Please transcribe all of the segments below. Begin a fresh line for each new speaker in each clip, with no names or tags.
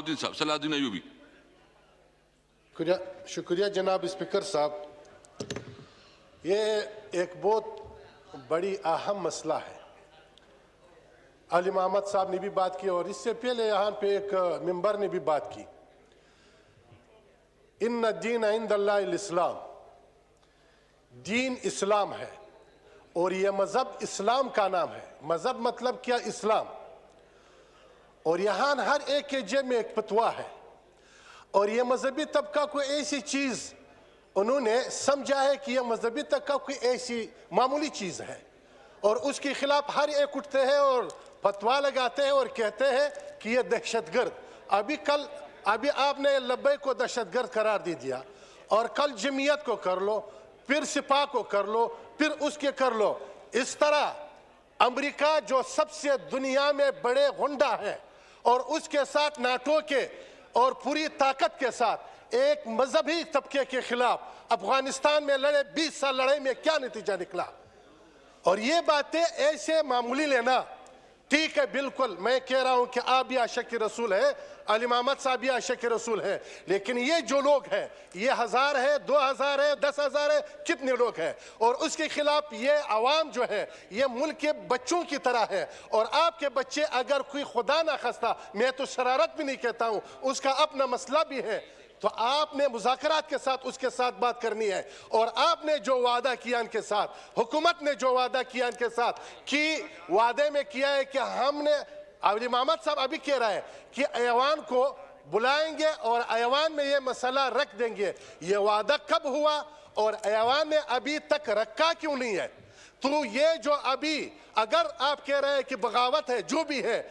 صلاح الدین ایوبی.
شکریہ جناب اسپیکر صاحب. یہ ایک بہت بڑی اہم مسئلہ ہے. علی محمد صاحب نے بھی بات کی اور اس سے پہلے یہاں پہ ایک ممبر نے بھی بات کی. ان الدین عند اللہ الاسلام، دین اسلام ہے اور یہ مذہب اسلام کا نام ہے. مذہب مطلب کیا؟ اسلام. اور یہاں ہر ایک کے جیب میں ایک فتویٰ ہے اور یہ مذہبی طبقہ کوئی ایسی چیز انہوں نے سمجھا ہے کہ یہ مذہبی طبقہ کوئی ایسی معمولی چیز ہے اور اس کے خلاف ہر ایک اٹھتے ہیں اور فتویٰ لگاتے ہیں اور کہتے ہیں کہ یہ دہشت گرد. ابھی آپ نے لبیک کو دہشت گرد قرار دے دیا اور کل جمعیت کو کر لو، پھر سپاہ کو کر لو، پھر اس کے کر لو. اس طرح امریکہ جو سب سے دنیا میں بڑے غنڈہ ہے اور اس کے ساتھ ناٹو کے اور پوری طاقت کے ساتھ ایک مذہبی طبقے کے خلاف افغانستان میں لڑے. 20 سال لڑائی میں کیا نتیجہ نکلا؟ اور یہ باتیں ایسے معمولی لینا ٹھیک ہے. بالکل میں کہہ رہا ہوں کہ آپ بھی عاشق رسول ہیں، علی محمد صاحب بھی عاشق رسول ہیں، لیکن یہ جو لوگ ہیں یہ 1000 ہے، 2000 ہے، 10,000 ہے، کتنے لوگ ہیں اور اس کے خلاف یہ عوام جو ہے یہ ملک کے بچوں کی طرح ہے. اور آپ کے بچے اگر کوئی خدا نہ خواستہ، میں تو شرارت بھی نہیں کہتا ہوں، اس کا اپنا مسئلہ بھی ہے، تو آپ نے مذاکرات کے ساتھ اس کے ساتھ بات کرنی ہے. اور آپ نے جو وعدہ کیا ان کے ساتھ، حکومت نے جو وعدہ کیا ان کے ساتھ کہ وعدے میں کیا ہے کہ ہم نے، علی محمد صاحب ابھی کہہ رہا ہے کہ ایوان کو بلائیں گے اور ایوان میں یہ مسئلہ رکھ دیں گے. یہ وعدہ کب ہوا اور ایوان میں ابھی تک رکھا کیوں نہیں ہے؟ تو یہ جو ابھی اگر آپ کہہ رہے ہیں کہ بغاوت ہے، جو بھی ہے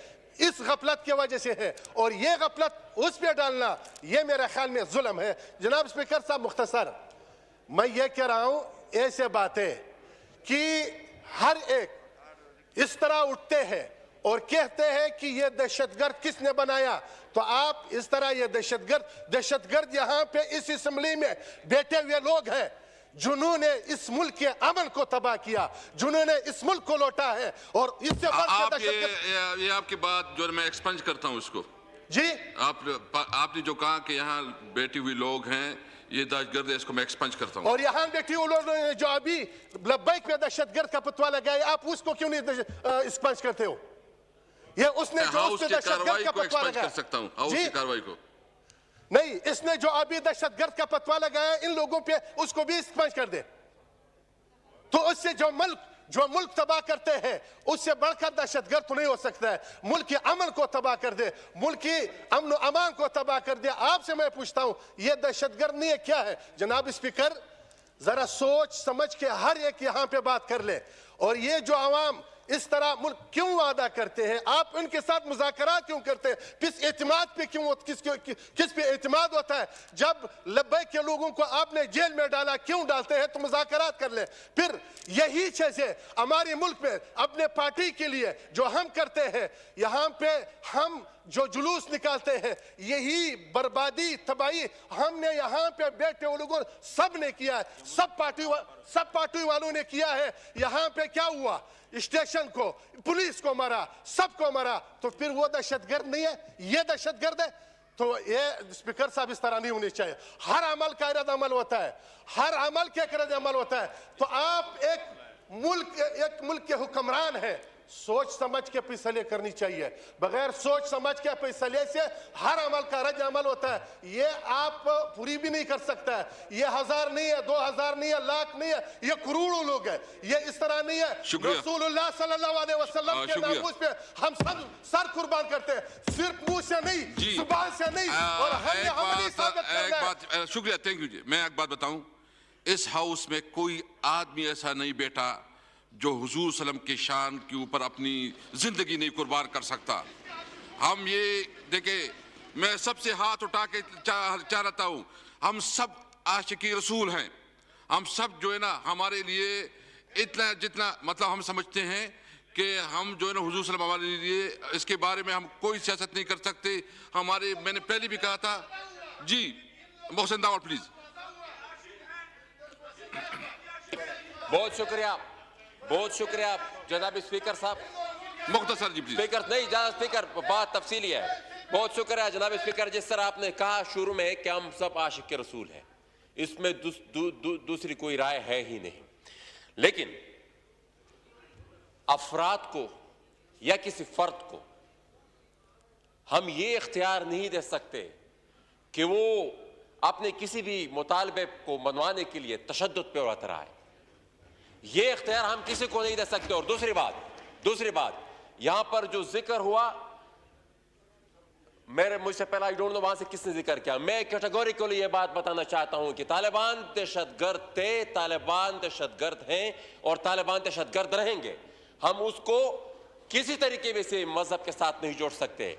اس غفلت کی وجہ سے ہے اور یہ غفلت اس پہ ڈالنا یہ میرے خیال میں ظلم ہے. جناب اسپیکر صاحب مختصر میں یہ کہہ رہا ہوں، ایسے باتیں کہ ہر ایک اس طرح اٹھتے ہیں اور کہتے ہیں کہ یہ دہشت گرد کس نے بنایا، تو آپ اس طرح یہ دہشت گرد یہاں پہ اس اسمبلی میں بیٹھے ہوئے لوگ ہیں جنہوں نے اس ملک کے امن کو تباہ کیا، جنہوں نے اس ملک کو لوٹا ہے. اور اس سے
یہ آپ کی بات جو میں ایکسپنج کرتا ہوں اس کو.
جی
آپ نے جو کہا کہ یہاں بیٹھی ہوئی لوگ ہیں یہ دہشت گرد ہے، اس کو میں ایکسپنج کرتا ہوں.
اور یہاں بیٹھی ہوئی لوگ جو ابھی لبیک پہ دہشت گرد کا فتویٰ لگائے، آپ اس کو کیوں نہیں ایکسپنج کرتے ہو؟ یہ اس نے جو اس پہ دہشت گرد کا فتویٰ لگایا،
کر سکتا ہوں ہاؤس کی کارروائی کو
نہیں، اس نے جو ابھی دہشت گرد کا فتویٰ لگایا ان لوگوں پہ اس کو بھی ایکسپنج کر دے. تو اس سے جو ملک تباہ کرتے ہیں اس سے بڑھ کر دہشت گرد تو نہیں ہو سکتا ہے. ملک کے امن کو تباہ کر دے، ملک کی امن و امان کو تباہ کر دے. آپ سے میں پوچھتا ہوں یہ دہشت گرد نہیں ہے، کیا ہے؟ جناب اسپیکر ذرا سوچ سمجھ کے ہر ایک یہاں پہ بات کر لے. اور یہ جو عوام اس طرح ملک کیوں وعدہ کرتے ہیں، آپ ان کے ساتھ مذاکرات کیوں کرتے ہیں؟ کس اعتماد پہ کس پہ اعتماد ہوتا ہے؟ جب لبیک کے لوگوں کو آپ نے جیل میں ڈالا، کیوں ڈالتے ہیں؟ تو مذاکرات کر لیں. پھر یہی چیزیں ہمارے ملک میں اپنے پارٹی کے لیے جو ہم کرتے ہیں، یہاں پہ ہم جو جلوس نکالتے ہیں، یہی بربادی تباہی ہم نے یہاں پہ بیٹھے ہوئے لوگوں سب نے کیا ہے، سب پارٹی والوں نے کیا ہے. یہاں پہ کیا ہوا؟ اسٹیشن کو، پولیس کو مرا، سب کو مرا. تو پھر وہ دہشت گرد نہیں ہے، یہ دہشت گرد ہے. تو یہ اسپیکر صاحب اس طرح نہیں ہونی چاہیے. ہر عمل کا رد عمل ہوتا ہے، ہر عمل کے رد عمل ہوتا ہے. تو آپ ایک ملک کے حکمران ہیں، سوچ سمجھ کے فیصلے کرنی چاہیے. بغیر سوچ سمجھ کے فیصلے سے ہر عمل کا رد عمل ہوتا ہے. یہ آپ پوری بھی نہیں کر سکتا ہے. یہ 1000 نہیں ہے، 2000 نہیں ہے، لاکھ نہیں ہے، یہ کروڑوں لوگ ہیں. یہ اس طرح نہیں ہے. رسول اللہ صلی اللہ علیہ وسلم کے ناموس پہ ہم سب سر قربان کرتے ہیں، صرف منہ سے نہیں، زبان سے نہیں، اور ہم نے عملی ثابت کرنا ہے.
شکریہ، تھینک یو جی. میں ایک بات بتاؤں، اس ہاؤس میں کوئی آدمی ایسا نہیں بیٹھا جو حضور صلی اللہ علیہ وسلم کی شان کے اوپر اپنی زندگی نہیں قربان کر سکتا. ہم یہ دیکھیں، میں سب سے ہاتھ اٹھا کے چاہتا ہوں، ہم سب عاشقی رسول ہیں. ہم سب جو ہے نا ہمارے لیے اتنا جتنا مطلب ہم سمجھتے ہیں کہ ہم جو ہے نا حضور صلی اللہ علیہ وسلم ہمارے لیے اس کے بارے میں ہم کوئی سیاست نہیں کر سکتے. میں نے پہلے بھی کہا تھا. جی محسن داور پلیز.
بہت شکریہ جناب اسپیکر صاحب.
مختصر جی پلیز.
اسپیکر نہیں، جناب اسپیکر بات تفصیلی ہے. بہت شکریہ جناب اسپیکر. جس طرح آپ نے کہا شروع میں کہ ہم سب عاشق رسول ہیں, اس میں دوسری کوئی رائے ہے ہی نہیں, لیکن افراد کو یا کسی فرد کو ہم یہ اختیار نہیں دے سکتے کہ وہ اپنے کسی بھی مطالبے کو منوانے کے لیے تشدد پہ اتر آئے. یہ اختیار ہم کسی کو نہیں دے سکتے. اور دوسری بات یہاں پر جو ذکر ہوا, مجھ سے پہلا I don't know وہاں سے کس نے ذکر کیا, میں کیٹیگوریکلی یہ بات بتانا چاہتا ہوں کہ طالبان دہشت گرد تھے, طالبان دہشت گرد ہیں اور طالبان دہشت گرد رہیں گے. ہم اس کو کسی طریقے سے مذہب کے ساتھ نہیں جوڑ سکتے.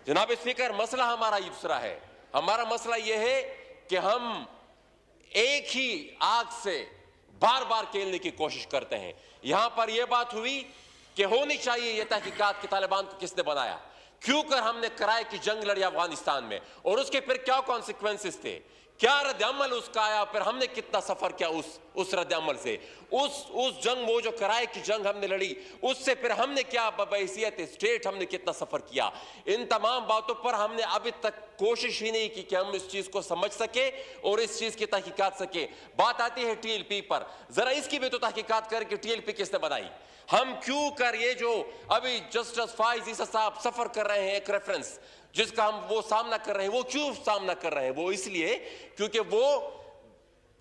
جناب اسپیکر, مسئلہ ہمارا یہ دوسرا ہے. ہمارا مسئلہ یہ ہے کہ ہم ایک ہی آگ سے بار بار کھیلنے کی کوشش کرتے ہیں. یہاں پر یہ بات ہوئی کہ ہونی چاہیے یہ تحقیقات کہ طالبان کو کس نے بنایا, کیوں کر ہم نے کرائے کی جنگ لڑی افغانستان میں, اور اس کے پھر کیا کانسیکوینسز تھے, کیا رد عمل اس کا آیا, پھر ہم نے کتنا سفر کیا اس رد عمل سے. اس جنگ, وہ جو کرائے کی جنگ ہم نے لڑی, اس سے پھر ہم نے کیا بحیثیت اسٹیٹ ہم نے کتنا سفر کیا. ان تمام باتوں پر ہم نے ابھی تک کوشش ہی نہیں کی کہ ہم اس چیز کو سمجھ سکیں اور اس چیز کی تحقیقات سکیں. بات آتی ہے TLP پر, ذرا اس کی بھی تو تحقیقات کر کہ TLP کس نے بنائی. ہم کیوں کر یہ جو ابھی جسٹس فائز عیسیٰ صاحب سفر کر رہے ہیں, ایک ریفرنس جس کا ہم وہ سامنا کر رہے ہیں, وہ کیوں سامنا کر رہے ہیں؟ وہ اس لیے کیونکہ وہ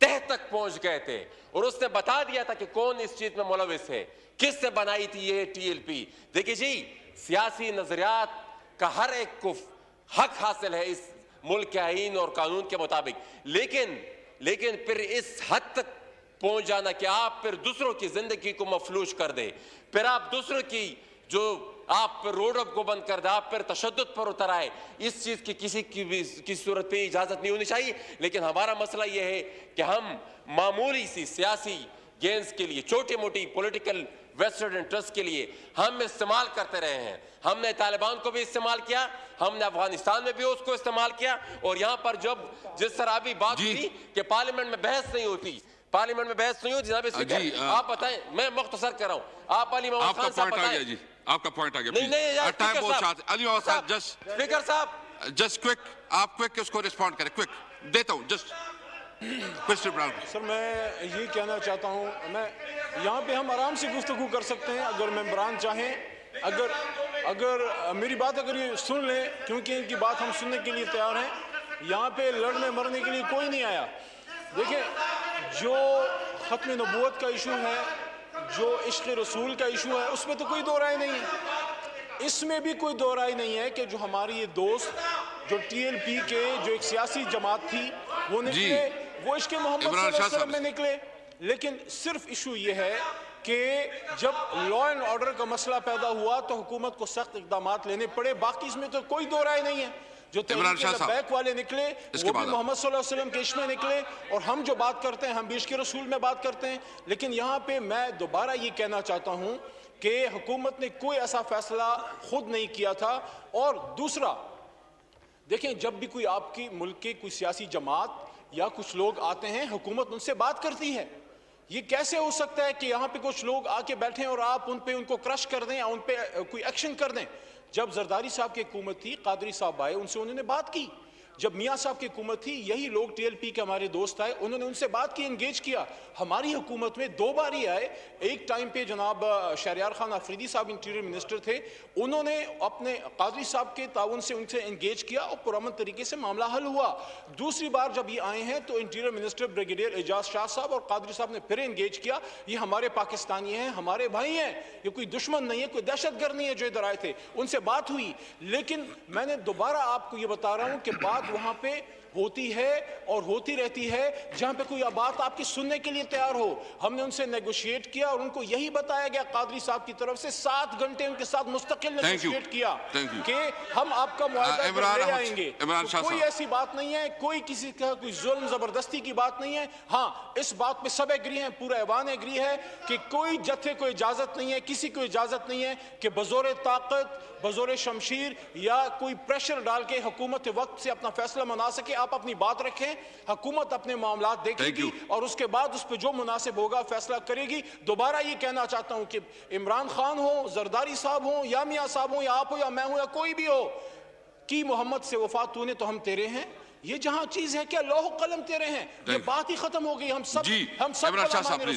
تہ تک پہنچ گئے تھے اور اس نے بتا دیا تھا کہ کون اس چیز میں ملوث ہے, کس نے بنائی تھی یہ TLP. دیکھیے جی, سیاسی نظریات کا ہر ایک کو حق حاصل ہے اس ملک کے آئین اور قانون کے مطابق, لیکن پھر اس حد تک پہنچ جانا کہ آپ پھر دوسروں کی زندگی کو مفلوج کر دیں, پھر آپ دوسروں کی جو آپ پر روڈ اپ کو بند کر دیں, آپ پر تشدد پر اتر آئے, اس چیز کی کسی کی بھی کسی صورت پہ اجازت نہیں ہونی چاہیے. لیکن ہمارا مسئلہ یہ ہے کہ ہم معمولی سی سیاسی گینز کے لیے, چھوٹی موٹی پولیٹیکل ویسٹرن انٹرسٹ کے لیے ہم استعمال کرتے رہے ہیں. ہم نے طالبان کو بھی استعمال کیا, ہم نے افغانستان میں بھی اس کو استعمال کیا, اور یہاں پر جس طرح ابھی بات ہوئی کہ پارلیمنٹ میں بحث نہیں ہوتی, جناب اسپیکر آپ بتائیں, میں مختصر کر رہا ہوں, آپ علی محمد خان صاحب بتائیں.
آپ کا پوائنٹ آ گیا.
علی محمد صاحب, اسپیکر صاحب,
جسٹ کوئک, آپ کوئک اس کو ریسپونڈ کریں. کوئک دیتا ہوں, جسٹ
سر میں یہ کہنا چاہتا ہوں, میں یہاں پہ ہم آرام سے گفتگو کر سکتے ہیں اگر ممبران چاہیں, اگر میری بات اگر یہ سن لیں, کیونکہ ان کی بات ہم سننے کے لیے تیار ہیں. یہاں پہ لڑنے مرنے کے لیے کوئی نہیں آیا. دیکھیں, جو ختم نبوت کا ایشو ہے, جو عشق رسول کا ایشو ہے, اس میں تو کوئی دو رائے نہیں ہے. اس میں بھی کوئی دو رائے نہیں ہے کہ جو ہماری یہ دوست جو TLP کے جو ایک سیاسی جماعت تھی وہ نکلے, وہ عشق محمد صلی اللہ علیہ وسلم میں نکلے. لیکن صرف ایشو یہ ہے کہ جب لا اینڈ آرڈر کا مسئلہ پیدا ہوا تو حکومت کو سخت اقدامات لینے پڑے. باقی اس میں تو کوئی دو رائے نہیں ہے. جو تحریک لبیک والے نکلے وہ بھی محمد صلی اللہ علیہ وسلم کے عشق میں نکلے, اور ہم جو بات کرتے ہیں ہم بھی عشق رسول میں بات کرتے ہیں. لیکن یہاں پہ میں دوبارہ یہ کہنا چاہتا ہوں کہ حکومت نے کوئی ایسا فیصلہ خود نہیں کیا تھا. اور دوسرا دیکھیں, جب بھی کوئی آپ کی ملک کے کوئی سیاسی جماعت یا کچھ لوگ آتے ہیں, حکومت ان سے بات کرتی ہے. یہ کیسے ہو سکتا ہے کہ یہاں پہ کچھ لوگ آ کے بیٹھیں اور آپ ان کو کرش کر دیں یا ان پہ کوئی ایکشن کر دیں؟ جب زرداری صاحب کی حکومت تھی, قادری صاحب آئے, ان سے انہوں نے بات کی. جب میاں صاحب کی حکومت تھی, یہی لوگ TLP کے ہمارے دوست آئے, انہوں نے ان سے بات کی, انگیج کیا. ہماری حکومت میں 2 بار ہی آئے. ایک ٹائم پہ جناب شہریار خان آفریدی صاحب انٹیریئر منسٹر تھے, انہوں نے اپنے قادری صاحب کے تعاون سے ان سے انگیج کیا اور پرامن طریقے سے معاملہ حل ہوا. دوسری بار جب یہ آئے ہیں تو انٹیریئر منسٹر بریگیڈیئر اعجاز شاہ صاحب اور قادری صاحب نے پھر انگیج کیا. یہ ہمارے پاکستانی ہیں, ہمارے بھائی ہیں, یہ کوئی دشمن نہیں ہے, کوئی دہشت گرد نہیں ہے جو ادھر آئے تھے. ان سے بات ہوئی. لیکن میں نے دوبارہ آپ کو یہ بتا رہا ہوں کہ بات وہاں پہ ہوتی ہے اور ہوتی رہتی ہے جہاں پہ کوئی بات آپ کی سننے کے لیے تیار ہو. ہم نے ان سے نیگوشیٹ کیا اور ان کو یہی بتایا گیا قادری صاحب کی طرف سے, 7 گھنٹے ان کے ساتھ مستقل نیگوشیٹ کیا کہ ہم آپ کا معاہدہ کر لے آئیں گے. کوئی ایسی بات نہیں ہے, کوئی کسی کا کوئی ظلم زبردستی کی بات نہیں ہے. ہاں, اس بات پہ سب ایگری ہیں, پورا ایوان ایگری ہے کہ کوئی جتھے کو اجازت نہیں ہے, کسی کو اجازت نہیں ہے کہ بزور طاقت, بزور شمشیر یا کوئی پریشر ڈال کے حکومت وقت سے اپنا فیصلہ منا سکے. آپ اپنی بات رکھیں, حکومت اپنے معاملات دیکھے گی اور اس کے بعد اس پہ جو مناسب ہوگا فیصلہ کرے گی. دوبارہ یہ کہنا چاہتا ہوں کہ عمران خان ہو, زرداری صاحب ہوں, یا میاں صاحب ہوں, یا آپ ہو, یا میں ہوں, یا کوئی بھی ہو, کی محمد سے وفات تو نے تو ہم تیرے ہیں. یہ جہاں چیز ہے کیا لوح قلم تیرے ہیں, یہ بات ہی ختم ہو گئی. ہم سب
عمران شاہ صاحب پلیز.